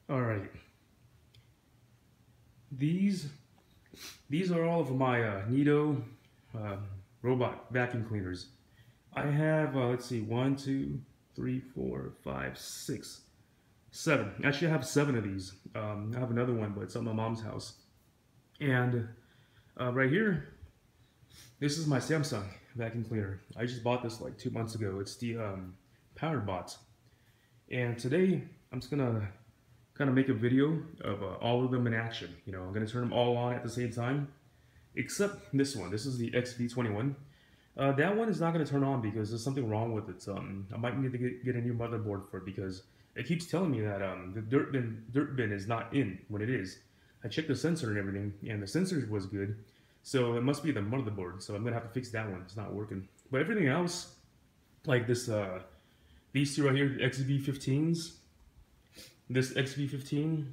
All right, these these are all of my Neato uh, robot vacuum cleaners. I have let's see, one, two, three, four, five, six, seven. Actually, I have seven of these. I have another one, but it's at my mom's house. And right here, this is my Samsung vacuum cleaner. I just bought this like 2 months ago. It's the Powerbot. And today, I'm just gonna kind of make a video of all of them in action. You know, I'm gonna turn them all on at the same time, except this one. This is the XV21. That one is not gonna turn on because there's something wrong with it. I might need to get a new motherboard for it because it keeps telling me that the dirt bin is not in when it is. I checked the sensor and everything, and the sensor was good, so it must be the motherboard. So I'm gonna have to fix that one. It's not working. But everything else, like this, these two right here, XV15s. This XV15,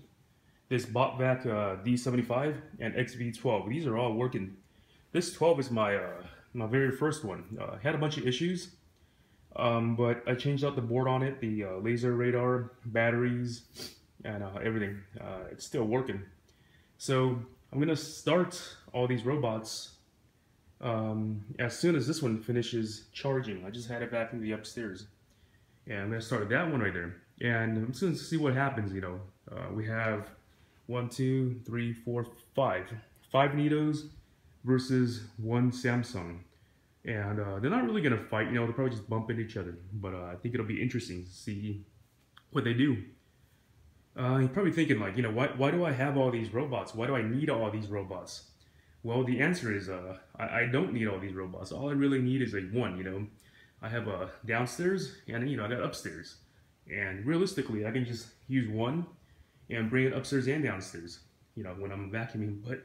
this BotVac D75, and XV12. These are all working. This 12 is my my very first one. Had a bunch of issues, but I changed out the board on it, the laser radar, batteries, and everything. It's still working. So I'm gonna start all these robots as soon as this one finishes charging. I just had it back in the upstairs. And I'm gonna start that one right there. And I'm just gonna see what happens, you know. We have 1, 2, 3, 4, 5. 5 Neatos versus 1 Samsung. And they're not really gonna fight, you know, they'll probably just bump into each other. But I think it'll be interesting to see what they do. You're probably thinking like, you know, why do I have all these robots? Why do I need all these robots? Well, the answer is I don't need all these robots. All I really need is like one, you know. I have a downstairs and, you know, I got upstairs. And realistically, I can just use one and bring it upstairs and downstairs, you know, when I'm vacuuming. But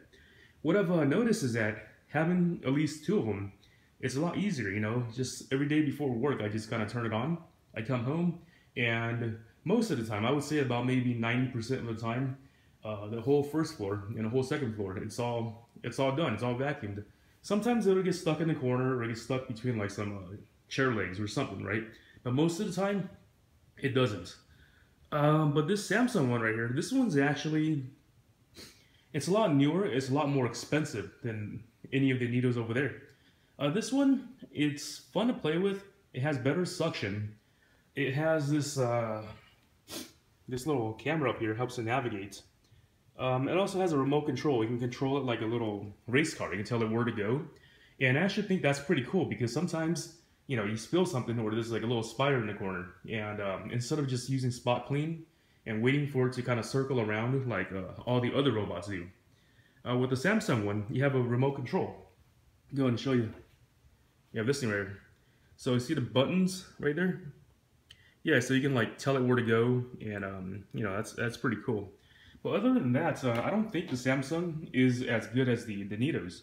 what I've noticed is that having at least two of them, it's a lot easier, you know. Just every day before work, I just kind of turn it on. I come home, and most of the time, I would say about maybe 90% of the time, the whole first floor and the whole second floor, it's all done. It's all vacuumed. Sometimes it'll get stuck in the corner or get stuck between like some chair legs or something, right? But most of the time, it doesn't. But this Samsung one right here, this one's actually, it's a lot newer. It's a lot more expensive than any of the Neatos over there. This one, it's fun to play with. It has better suction. It has this this little camera up here, helps to navigate. It also has a remote control. You can control it like a little race car. You can tell it where to go. And I actually think that's pretty cool because sometimes, you know, you spill something or there's like a little spider in the corner. And instead of just using spot clean and waiting for it to kind of circle around like all the other robots do. With the Samsung one, you have a remote control. Go ahead and show you. You have this thing right here. So you see the buttons right there? Yeah, so you can like tell it where to go, and you know, that's pretty cool. But other than that, I don't think the Samsung is as good as the Neatos.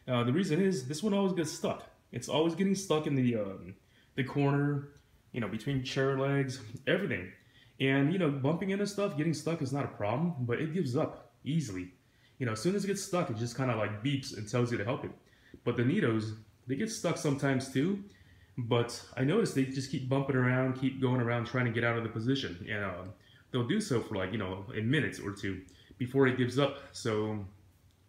The reason is this one always gets stuck. It's always getting stuck in the corner, you know, between chair legs, everything. And you know, bumping into stuff, getting stuck is not a problem, but it gives up easily. You know, as soon as it gets stuck, it just kind of like beeps and tells you to help it. But the Neatos, they get stuck sometimes too. But I noticed they just keep bumping around, keep going around trying to get out of the position. And they'll do so for like, you know, a minute or two before it gives up. So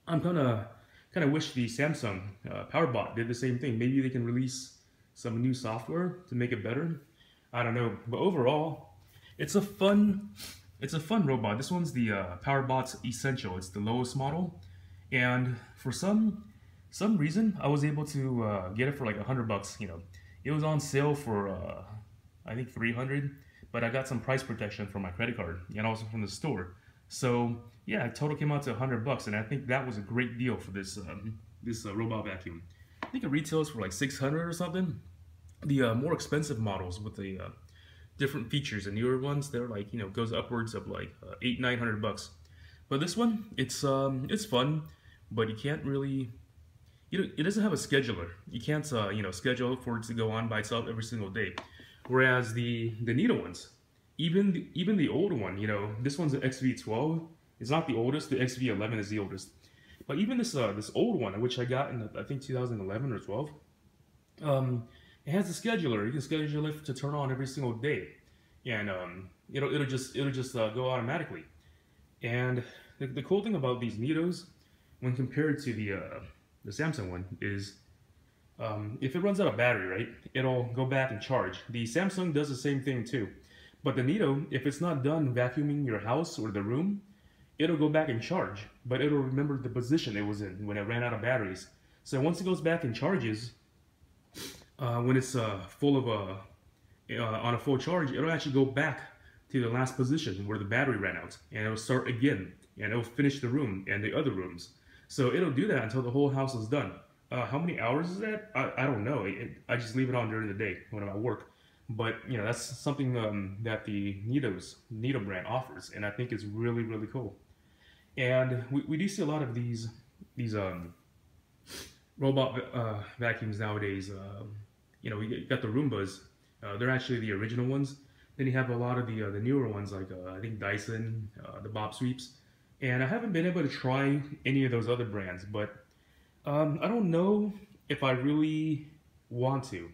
I'm kind of wish the Samsung Powerbot did the same thing. Maybe they can release some new software to make it better. I don't know. But overall, it's a fun robot. This one's the Powerbot's Essential. It's the lowest model. And for some reason, I was able to get it for like $100, you know. It was on sale for, I think $300, but I got some price protection from my credit card and also from the store. So yeah, total came out to $100, and I think that was a great deal for this robot vacuum. I think it retails for like $600 or something. The more expensive models with the different features and newer ones, they're like, you know, goes upwards of like $800-900. But this one, it's fun, but you can't really. It doesn't have a scheduler. You can't, you know, schedule for it to go on by itself every single day. Whereas the Neato ones, even the old one, you know, this one's an XV12. It's not the oldest. The XV11 is the oldest. But even this this old one, which I got in I think 2011 or 12, it has a scheduler. You can schedule it to turn on every single day, and it'll just go automatically. And the cool thing about these Neatos, when compared to the Samsung one, is if it runs out of battery, right, it'll go back and charge. The Samsung does the same thing too. But the Neato, if it's not done vacuuming your house or the room, it'll go back and charge, but it'll remember the position it was in when it ran out of batteries. So once it goes back and charges, when it's full of on a full charge, it'll actually go back to the last position where the battery ran out, and it'll start again, and it'll finish the room and the other rooms. So it'll do that until the whole house is done. How many hours is that? I don't know. I just leave it on during the day when I'm at work. But you know, that's something that the Neato brand offers, and I think it's really, really cool. And we do see a lot of these robot vacuums nowadays. You know, we got the Roombas. They're actually the original ones. Then you have a lot of the newer ones like I think Dyson, the Bob Sweeps. And I haven't been able to try any of those other brands, but I don't know if I really want to,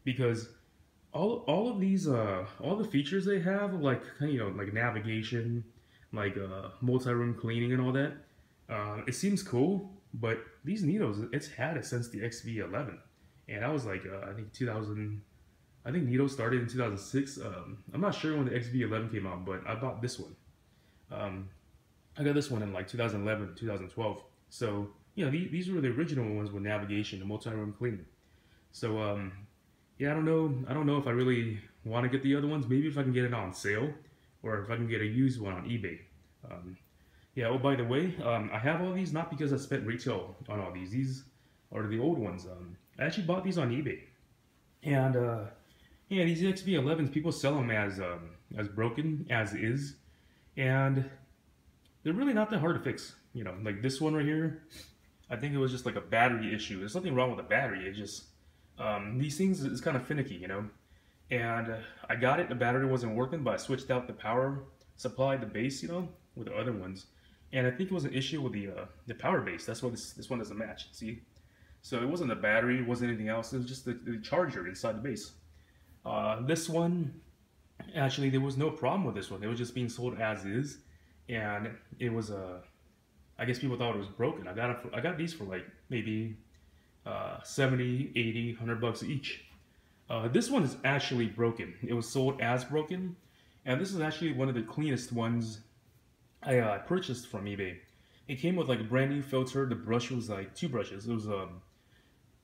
because all of these all the features they have, like, you know, like navigation, like multi-room cleaning and all that, it seems cool. But these Neatos, it's had it since the XV11, and I was like I think 2000. I think Neato started in 2006. I'm not sure when the XV11 came out, but I bought this one. I got this one in like 2011, 2012. So you know, these were the original ones with navigation and multi-room cleaning. So yeah, I don't know if I really want to get the other ones. Maybe if I can get it on sale, or if I can get a used one on eBay. Yeah. Oh, by the way, I have all these not because I spent retail on all these. These are the old ones. I actually bought these on eBay, and yeah, these XV11s, people sell them as broken as is, and they're really not that hard to fix. You know, like this one right here, I think it was just like a battery issue. There's nothing wrong with the battery. It just these things is kind of finicky, you know. And I got it. The battery wasn't working, but I switched out the power supply, the base, you know, with the other ones. And I think it was an issue with the power base. That's why this one doesn't match. See, so it wasn't the battery, it wasn't anything else. It was just the charger inside the base. This one, actually, there was no problem with this one. It was just being sold as is, and it was I guess people thought it was broken. I got these for like maybe 70, 80, 100 bucks each. This one is actually broken. It was sold as broken, and this is actually one of the cleanest ones I purchased from eBay. It came with like a brand new filter. The brush was like 2 brushes. It was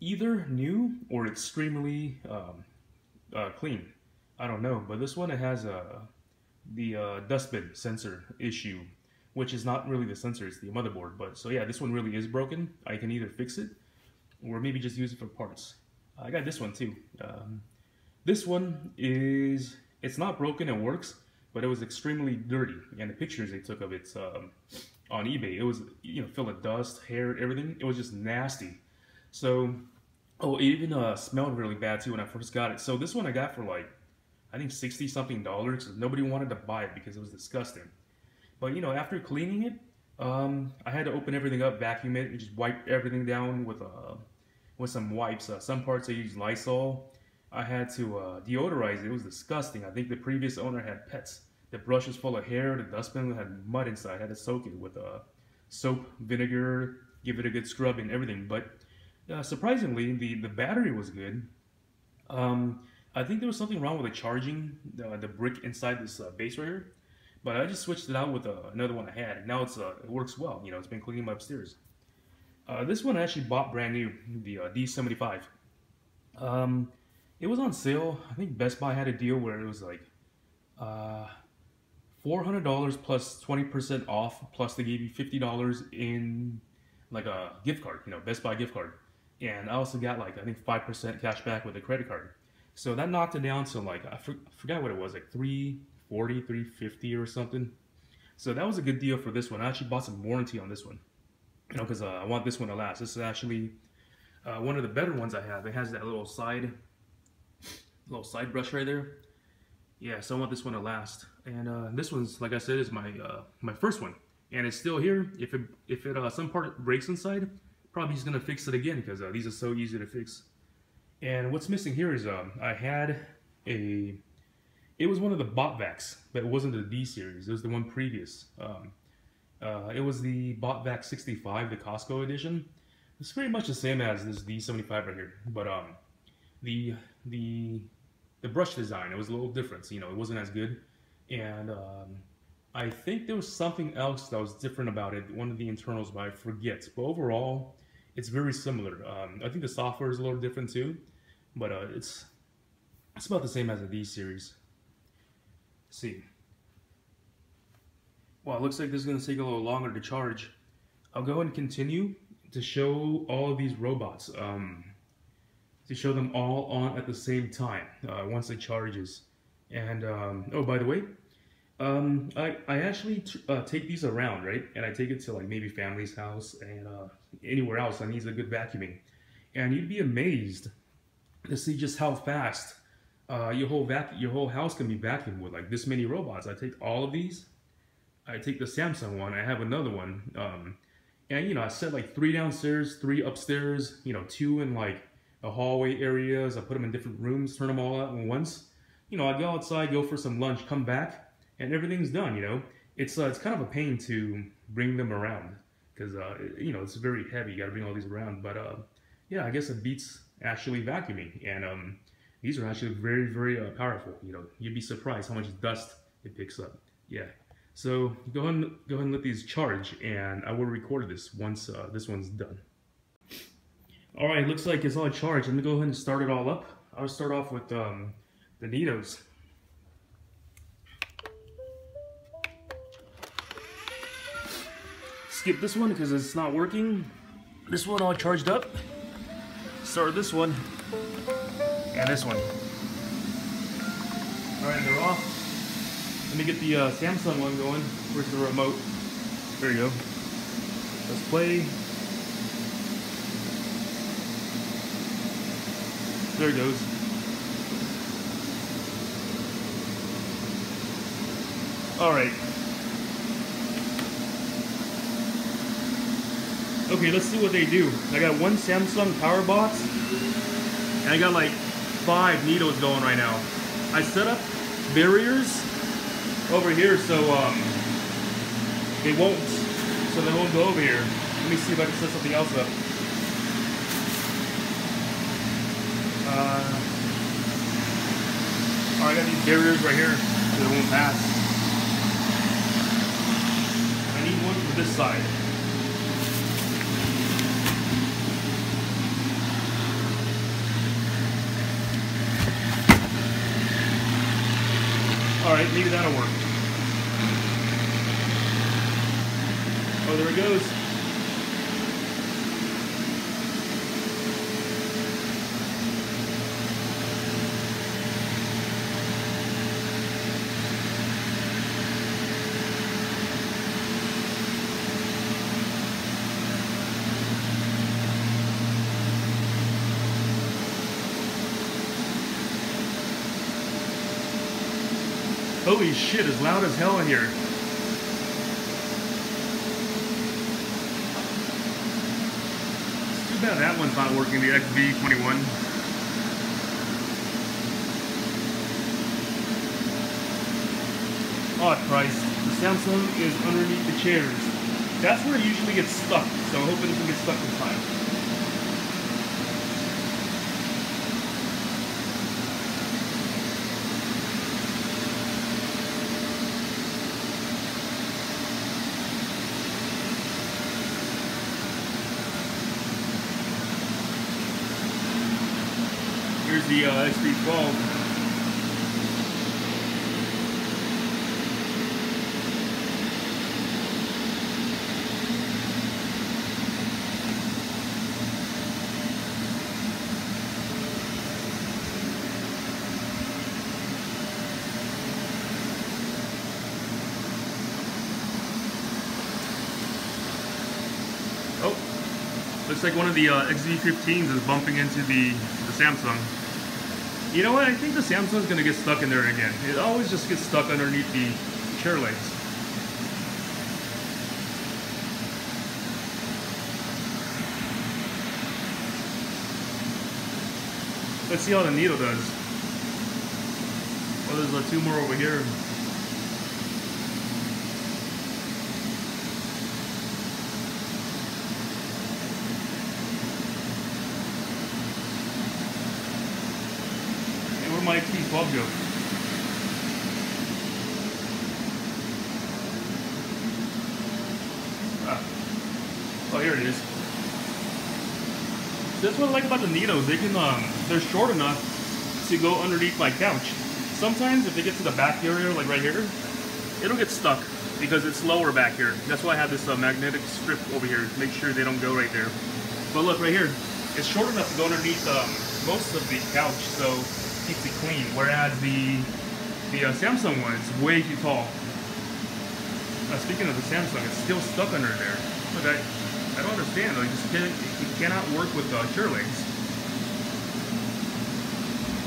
either new or extremely clean. I don't know, but this one, it has the dustbin sensor issue, which is not really the sensor, it's the motherboard. But so yeah, this one really is broken. I can either fix it or maybe just use it for parts. I got this one too. This one it's not broken, it works, but it was extremely dirty, and the pictures they took of it on eBay, it was, you know, full of dust, hair, everything. It was just nasty. So, oh, it even smelled really bad too when I first got it. So this one I got for like, I think $60 something. Nobody wanted to buy it because it was disgusting. But you know, after cleaning it, I had to open everything up, vacuum it, and just wipe everything down with some wipes. Some parts I used Lysol. I had to deodorize it. It was disgusting. I think the previous owner had pets. The brush was full of hair. The dustbin had mud inside. I had to soak it with soap, vinegar, give it a good scrub and everything. But surprisingly, the battery was good. I think there was something wrong with the charging, the brick inside this base right here. But I just switched it out with another one I had, and now it works well. You know, it's been cleaning my upstairs. This one I actually bought brand new, the D75. It was on sale. I think Best Buy had a deal where it was like $400 plus 20% off, plus they gave you $50 in like a gift card, you know, Best Buy gift card. And I also got like, I think 5% cash back with a credit card. So that knocked it down to like, I forgot what it was, like $340, $350 or something. So that was a good deal for this one. I actually bought some warranty on this one, you know, because I want this one to last. This is actually one of the better ones I have. It has that little side brush right there. Yeah, so I want this one to last. And this one's, like I said, is my first one, and it's still here. If it some part breaks inside, probably just gonna fix it again because these are so easy to fix. And what's missing here is I had it was one of the bot vacs, but it wasn't the D series. It was the one previous. It was the BotVac 65, the Costco edition. It's pretty much the same as this D75 right here, but the the the brush design, it was a little different. You know, it wasn't as good, and I think there was something else that was different about it. One of the internals, but I forget. But overall, it's very similar. I think the software is a little different too, but it's about the same as the D series. Let's see. Well, it looks like this is going to take a little longer to charge. I'll go ahead and continue to show all of these robots, to show them all on at the same time once it charges. And, oh, by the way, I actually take these around, right? And I take it to like maybe family's house and anywhere else that needs a good vacuuming. And you'd be amazed to see just how fast your whole house can be vacuumed with like this many robots. I take all of these. I take the Samsung one. I have another one, and you know I set like 3 downstairs, 3 upstairs. You know, 2 in like the hallway areas. I put them in different rooms, turn them all out at once. You know, I go outside, go for some lunch, come back, and everything's done. You know, it's kind of a pain to bring them around because you know it's very heavy. You got to bring all these around, but yeah, I guess it beats actually vacuuming, and these are actually very, very powerful. You know, you'd be surprised how much dust it picks up. Yeah. So go ahead and let these charge, and I will record this once this one's done. All right, looks like it's all charged. Let me go ahead and start it all up. I'll start off with the Neatos. Skip this one because it's not working. This one all charged up. Start this one and this one. All right, they're off. Let me get the Samsung one going. Where's the remote? There you go. Let's play. There it goes. Alright. Okay, let's see what they do. I got 1 Samsung Powerbot, and I got like 5 Neatos going right now. I set up barriers over here so they won't go over here. Let me see if I can set something else up. Alright, I got these barriers right here so they won't pass. I need one for this side. Alright, maybe that'll work. Oh, there it goes. Holy shit, it's loud as hell in here. It's too bad that one's not working, the XV21. Oh Christ, the Samsung is underneath the chairs. That's where it usually gets stuck, so I hope it doesn't get stuck this time. Here's the XV12. Oh, looks like one of the XV15s is bumping into the Samsung. You know what? I think the Samsung's gonna get stuck in there again. It always just gets stuck underneath the chair legs. Let's see how the Neato does. Oh, there's 2 more over here. I'll go. Oh, here it is. That's what I like about the Neatos. They can, they're short enough to go underneath my couch. Sometimes if they get to the back area, like right here, it'll get stuck because it's lower back here. That's why I have this magnetic strip over here to make sure they don't go right there. But look right here, it's short enough to go underneath most of the couch, so it keeps it clean. Whereas the Samsung one is way too tall. Speaking of the Samsung, it's still stuck under there. Look, I don't understand. Like, it cannot work with chair legs.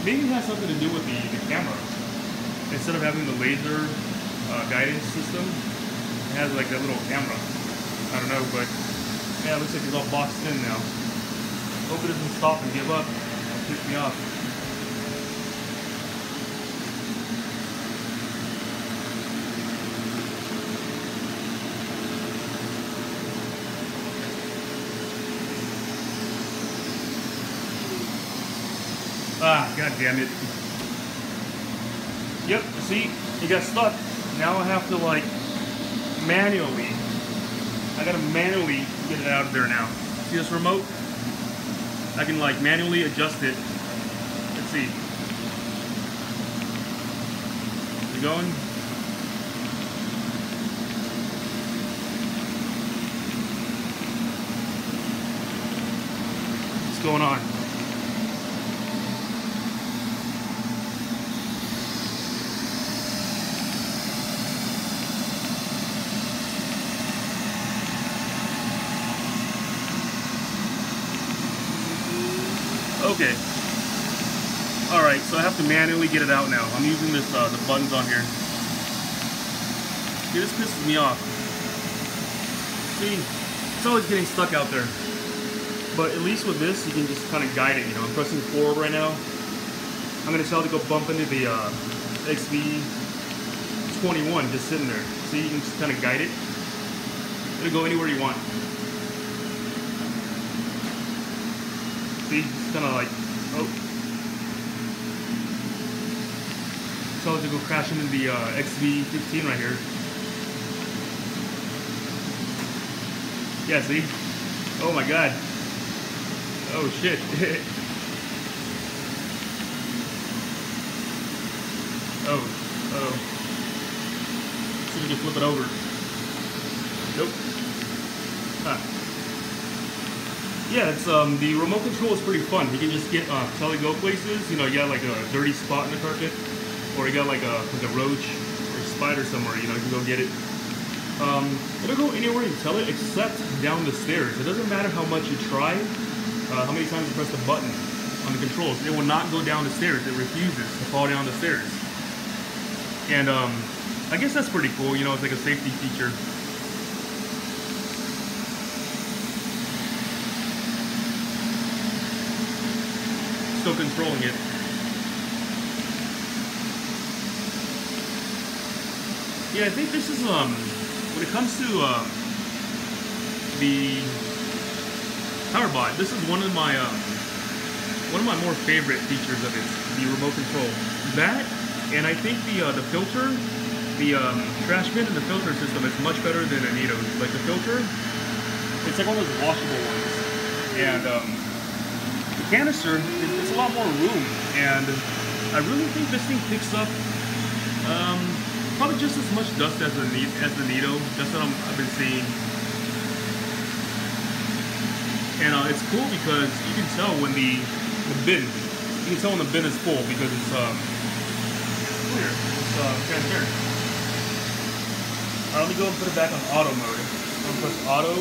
Maybe it has something to do with the camera. Instead of having the laser guidance system, it has like that little camera. I don't know, but yeah, it looks like it's all boxed in now. Hope it doesn't stop and give up. It'll piss me off. Ah, god damn it. Yep, see, it got stuck. Now I have to like manually, I gotta manually get it out of there now. See this remote? I can like manually adjust it. Let's see. Is it going? What's going on? Okay. Alright, so I have to manually get it out now. I'm using this, the buttons on here. See, this pisses me off. See, it's always getting stuck out there. But at least with this, you can just kind of guide it, you know. I'm pressing forward right now. I'm going to tell it to go bump into the XV21 just sitting there. See, you can just kind of guide it. It'll go anywhere you want. See, it's kind of like, oh. Tell it to go crash into the XV15 right here. Yeah, see? Oh my god. Oh shit. Oh. See if we can flip it over. Nope. Huh. Yeah, it's the remote control is pretty fun. You can just get tell it go places. You know, you got like a dirty spot in the carpet, or you got like a roach or spider somewhere. You know, you can go get it. It'll go anywhere you tell it, except down the stairs. It doesn't matter how much you try, how many times you press the button on the controls. It will not go down the stairs. It refuses to fall down the stairs. And I guess that's pretty cool. You know, it's like a safety feature. Still controlling it. Yeah, I think this is when it comes to the Powerbot, this is one of my more favorite features of it, the remote control. That, and I think the filter, the trash bin and the filter system is much better than a Neato. Like the filter, it's like one of those washable ones, and the canister, it's a lot more room, and I really think this thing picks up probably just as much dust as the Neato. That's what I've been seeing. And it's cool because you can tell when the bin, you can tell when the bin is full because it's clear, it's transparent. Alright, let me go and put it back on auto mode. I'm gonna press auto.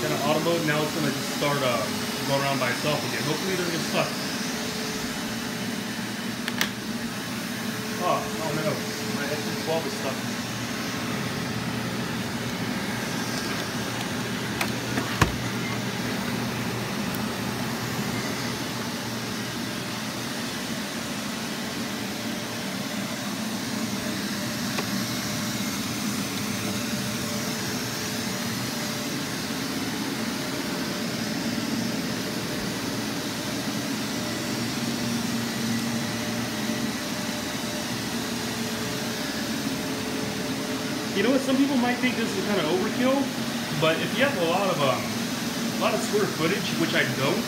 Then on auto mode, now it's gonna just start going around by itself again. Hopefully it doesn't get stuck. Oh no, my XV12 is stuck. You know what? Some people might think this is kind of overkill, but if you have a lot of square footage, which I don't,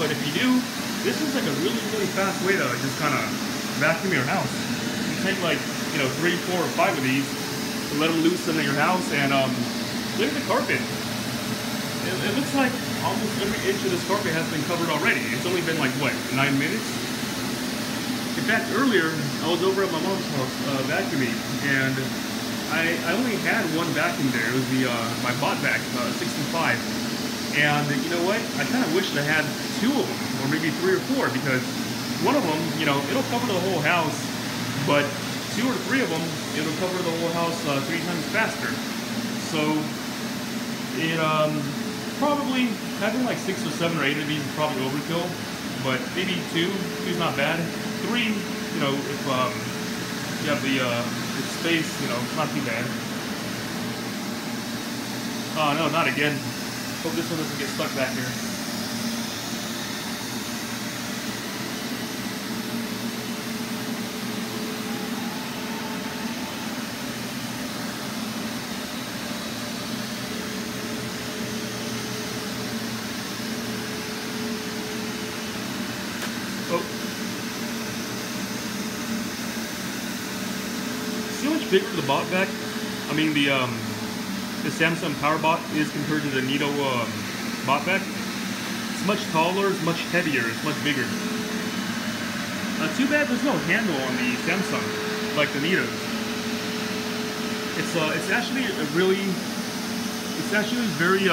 but if you do, this is like a really fast way to just kind of vacuum your house. You take like 3, 4, or 5 of these, and let them loose in your house, and look at the carpet. It looks like almost every inch of this carpet has been covered already. It's only been like what, 9 minutes? In fact, earlier I was over at my mom's house vacuuming, and I only had one vacuum there. It was the my bot vac 65, and you know what? I kind of wished I had 2 of them, or maybe 3 or 4, because one of them, it'll cover the whole house, but 2 or 3 of them, it'll cover the whole house 3 times faster. So it probably having like 6 or 7 or 8 of these is probably overkill, but maybe 2 is not bad. 3, if you have the space, not too bad. Oh no, not again. Hope this one doesn't get stuck back here. Oh. See how much bigger the bot vac? I mean the Samsung Powerbot is compared to the Neato bot vac. It's much taller, it's much heavier, it's much bigger. Too bad there's no handle on the Samsung like the Neatos. It's actually very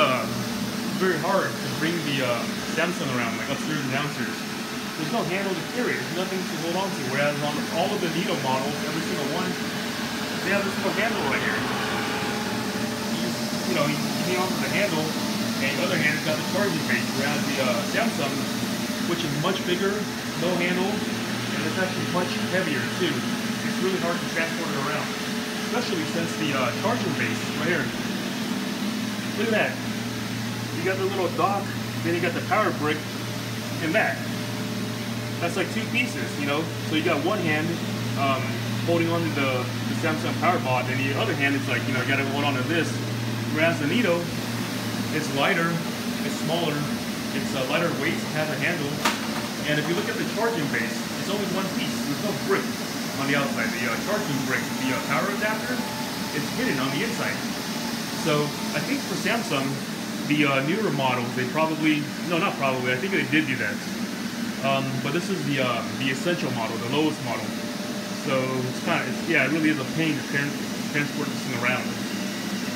hard to bring the Samsung around, like upstairs and downstairs. There's no handle to carry. There's nothing to hold on to. Whereas on all of the Neato models, every single one, they have this little handle right here. You hang on to the handle, and the other hand has got the charging base. Whereas the Samsung, which is much bigger, no handle, and it's actually much heavier too. It's really hard to transport it around, especially since the charging base right here. Look at that. You got the little dock, then you got the power brick, and that. That's like 2 pieces, So you got one hand holding on to the Samsung Powerbot, and the other hand is like, you gotta hold on to this. Whereas the Neato, it's lighter, it's smaller, it's a lighter weight, it has a handle, and if you look at the charging base, it's only one piece. There's no brick on the outside. The charging brick, the power adapter, it's hidden on the inside. So I think for Samsung, the newer models, they probably, no, not probably, I think they did do that. But this is the essential model, the lowest model. So it's kind of, it really is a pain to transport this thing around.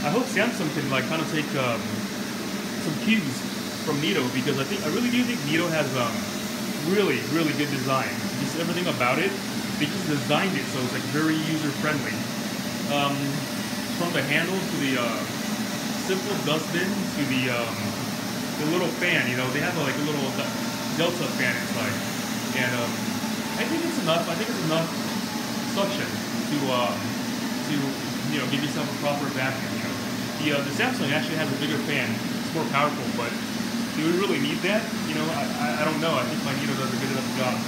I hope Samsung can kind of take some cues from Neato, because I really do think Neato has really good design. Just everything about it, they just designed it so it's like very user friendly. From the handle to the simple dustbin to the little fan, they have like a little Delta fan inside, and I think it's enough. I think it's enough suction to give yourself a proper vacuum. The Samsung actually has a bigger fan. It's more powerful, but do we really need that? I don't know. I think my Neato does a good enough job.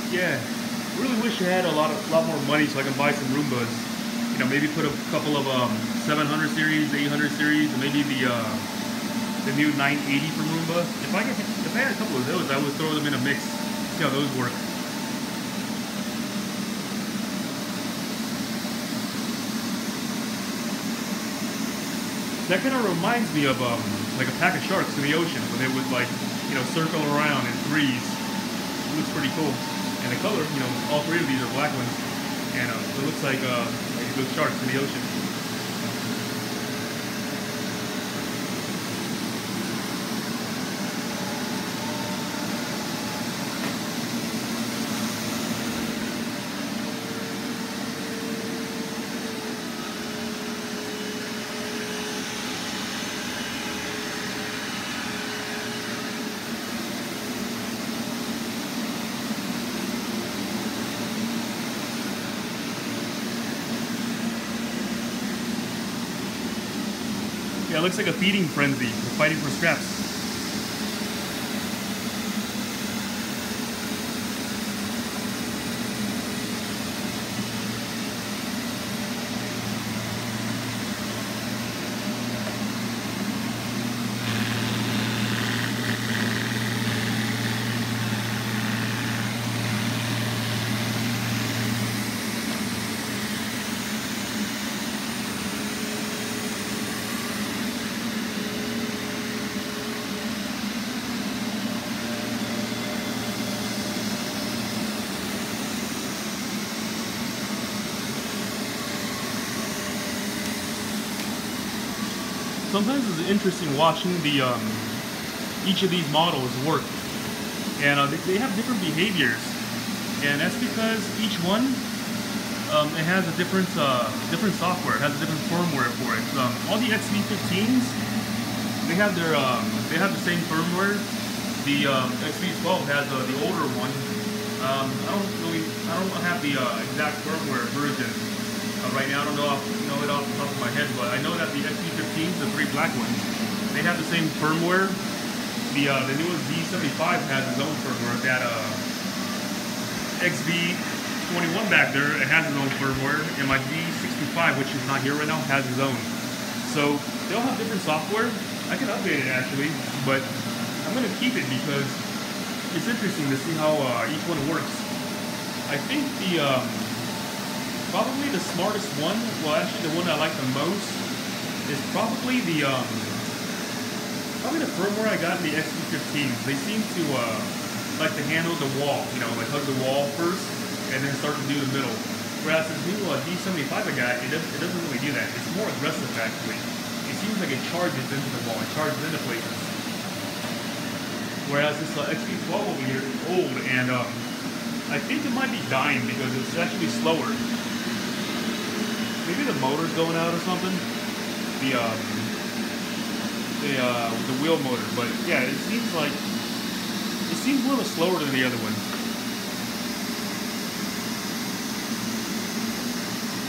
Yeah, really wish I had a lot more money so I can buy some Roombas. Maybe put a couple of 700 series, 800 series, and maybe the new 980 from Roomba. If I had a couple of those, I would throw them in a mix. See how those work. That kind of reminds me of like a pack of sharks in the ocean when they would circle around in threes. It looks pretty cool. And the color, all 3 of these are black ones, and it looks like those sharks in the ocean. Yeah, it looks like a feeding frenzy. We're fighting for scraps. Sometimes it's interesting watching the each of these models work, and they have different behaviors, and that's because each one it has a different software, it has a different firmware for it. All the XV15s, they have the same firmware. The XV12 has the older one. I don't have the exact firmware version. Right now, I don't know it off the top of my head, but I know that the XV15s, the three black ones, they have the same firmware. The newest Z75 has its own firmware. That XV21 back there, it has its own firmware, and my Z65, which is not here right now, has its own. So they all have different software. I can update it actually, but I'm gonna keep it because it's interesting to see how each one works. I think probably the smartest one, well actually the one I like the most, is probably the firmware I got in the XV15s. They seem to like to handle the wall, like hug the wall first and then start to do the middle. Whereas the new D75 I got, it doesn't really do that. It's more aggressive actually. It seems like it charges into the wall, it charges into places. Whereas this XV12 over here is old, and I think it might be dying because it's actually slower. Maybe the motor's going out or something. The wheel motor, but yeah, it seems a little slower than the other one.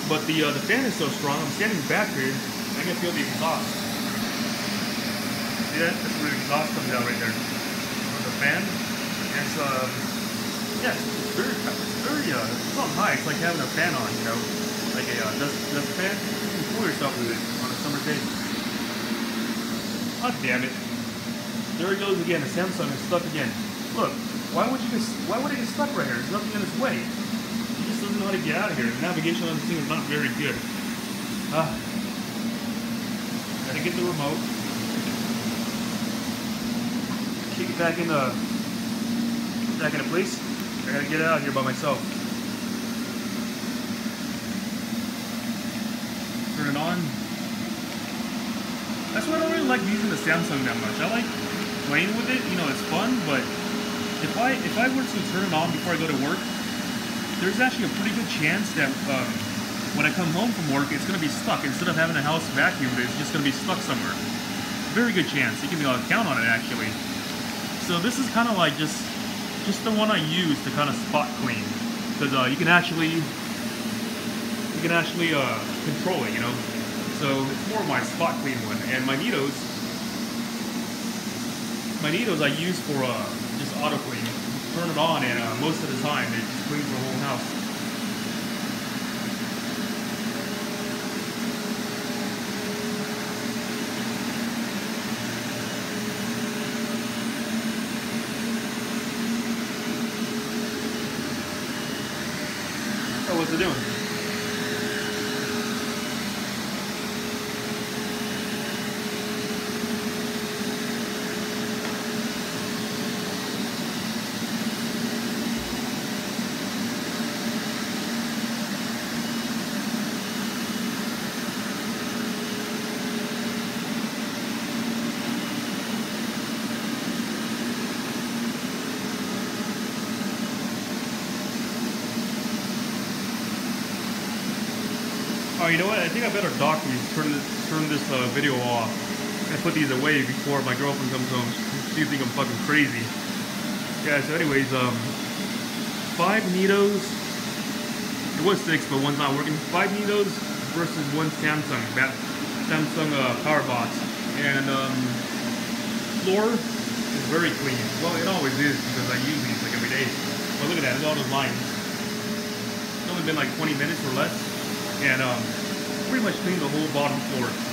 But the fan is so strong. I'm standing back here. I can feel the exhaust. See that? That's where the exhaust comes out right there. On the fan. It's yeah, it's on high. It's like having a fan on, like a dust fan. You can cool yourself with it on a summer day. God damn it! There it goes again. The Samsung is stuck again. Look, why would it get stuck right here? There's nothing in its way. He just doesn't know how to get out of here. The navigation on this thing is not very good. Gotta get the remote. Kick it back into place. I gotta get out of here by myself. Turn it on. That's why I don't really like using the Samsung that much. I like playing with it, it's fun, but if I were to turn it on before I go to work, there's actually a pretty good chance that when I come home from work, it's going to be stuck. Instead of having a house vacuumed, it's just going to be stuck somewhere. Very good chance. You can count on it, actually. So this is kind of like just the one I use to kind of spot clean, because you can actually control it, So it's more of my spot clean one. And my Neatos I use for just auto clean. Turn it on, and most of the time it just cleans the whole house. Oh, what's it doing? Oh, you know what? I think I better dock these, turn this video off, and put these away before my girlfriend comes home. She thinks I'm fucking crazy. Yeah, so anyways, 5 Neatos. It was 6, but one's not working. 5 Neatos versus 1 Samsung Powerbot. And floor is very clean. Well, it always is because I use these like every day. But look at that, look at all those lines. It's only been like 20 minutes or less, and pretty much cleaned the whole bottom floor.